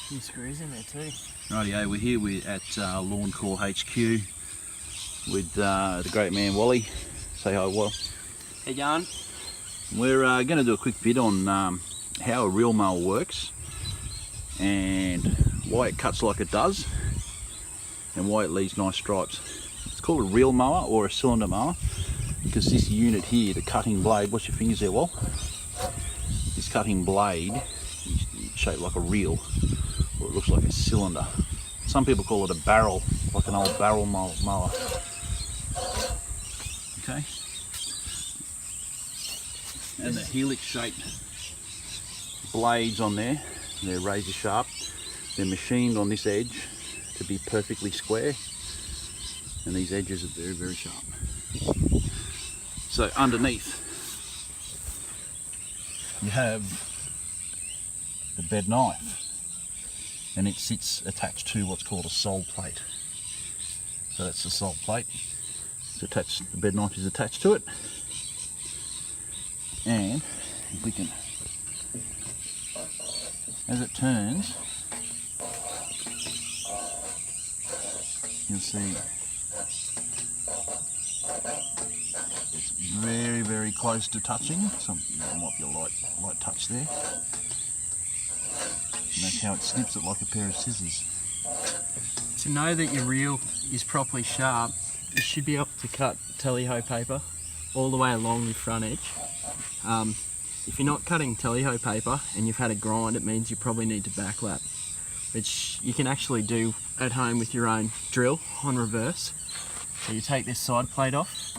few screws in there too. Rightio, we're here at Lawn Core HQ with the great man Wally. Say hi, Wally. Hey, Jan. We're going to do a quick bit on how a reel mower works and why it cuts like it does and why it leaves nice stripes. It's called a reel mower or a cylinder mower because this unit here, the cutting blade, watch your fingers there, Wal. This cutting blade is shaped like a reel, or it looks like a cylinder. Some people call it a barrel, like an old barrel mower. Okay. And the helix shaped blades on there, they're razor sharp. They're machined on this edge to be perfectly square, and these edges are very, very sharp. So underneath you have the bed knife, and it sits attached to what's called a sole plate. So that's the sole plate. It's attached, the bed knife is attached to it, and if we can, as it turns, you'll see it's very, very close to touching. There might be a light touch there. And that's how it snips it like a pair of scissors. To know that your reel is properly sharp, you should be able to cut tally-ho paper all the way along your front edge. If you're not cutting tally-ho paper and you've had a grind, it means you probably need to backlap, which you can actually do at home with your own drill on reverse. So you take this side plate off,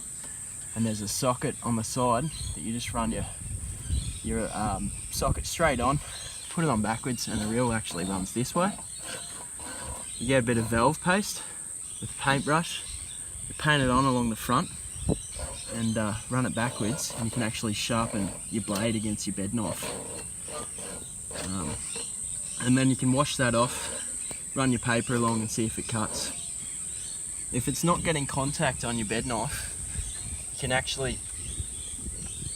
and there's a socket on the side that you just run your socket straight on, put it on backwards, and the reel actually runs this way. You get a bit of valve paste with a paintbrush, you paint it on along the front and run it backwards, and you can actually sharpen your blade against your bed knife. And then you can wash that off, run your paper along and see if it cuts. If it's not getting contact on your bed knife, you can actually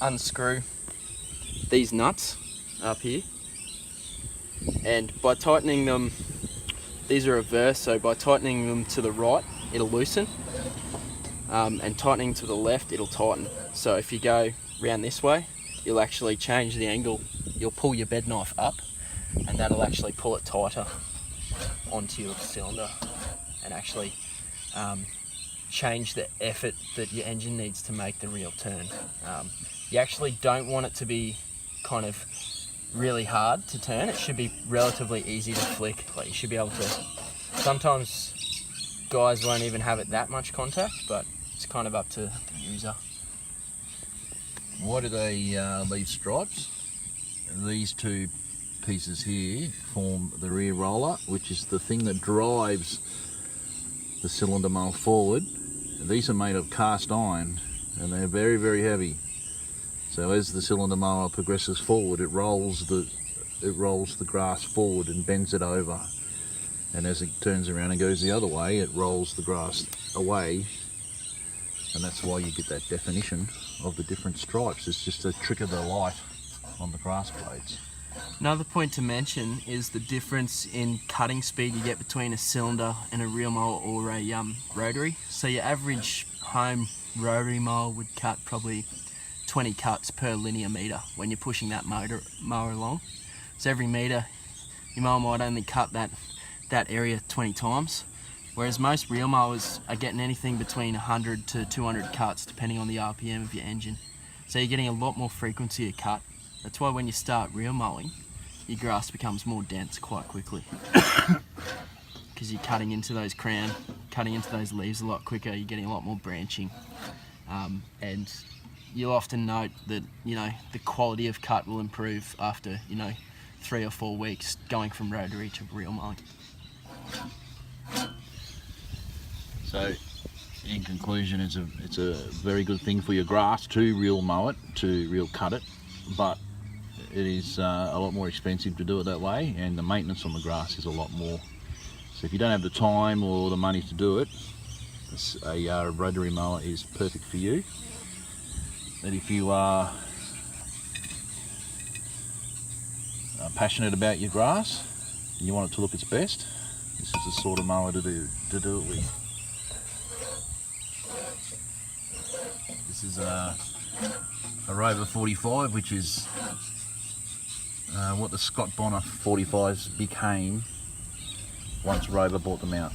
unscrew these nuts up here, and by tightening them, these are reverse, so by tightening them to the right it'll loosen, and tightening to the left it'll tighten. So if you go round this way, you'll actually change the angle, you'll pull your bed knife up, and that'll actually pull it tighter onto your cylinder and actually change the effort that your engine needs to make the reel turn. You actually don't want it to be kind of really hard to turn. It should be relatively easy to flick. Like, you should be able to, sometimes guys won't even have it that much contact, but it's kind of up to the user. Why do they leave stripes? These two pieces here form the rear roller, which is the thing that drives the cylinder mower forward. These are made of cast iron and they're very, very heavy. So as the cylinder mower progresses forward, it rolls the grass forward and bends it over. And as it turns around and goes the other way, it rolls the grass away. And that's why you get that definition of the different stripes. It's just a trick of the light on the grass blades. Another point to mention is the difference in cutting speed you get between a cylinder and a reel mower or a rotary. So your average home rotary mower would cut probably 20 cuts per linear metre when you're pushing that mower along. So every metre, your mower might only cut that area 20 times, whereas most reel mowers are getting anything between 100 to 200 cuts depending on the RPM of your engine. So you're getting a lot more frequency of cut. That's why when you start reel mowing, your grass becomes more dense quite quickly. Because you're cutting into those crown, cutting into those leaves a lot quicker, you're getting a lot more branching. And you'll often note that, you know, the quality of cut will improve after, 3 or 4 weeks going from rotary to reel mowing. So in conclusion, it's a very good thing for your grass to reel mow it, to reel cut it, but it is a lot more expensive to do it that way, and the maintenance on the grass is a lot more. So if you don't have the time or the money to do it, a rotary mower is perfect for you. But if you are passionate about your grass and you want it to look its best, this is the sort of mower to do it with. This is a Rover 45, which is what the Scott Bonner 45s became once Rover bought them out.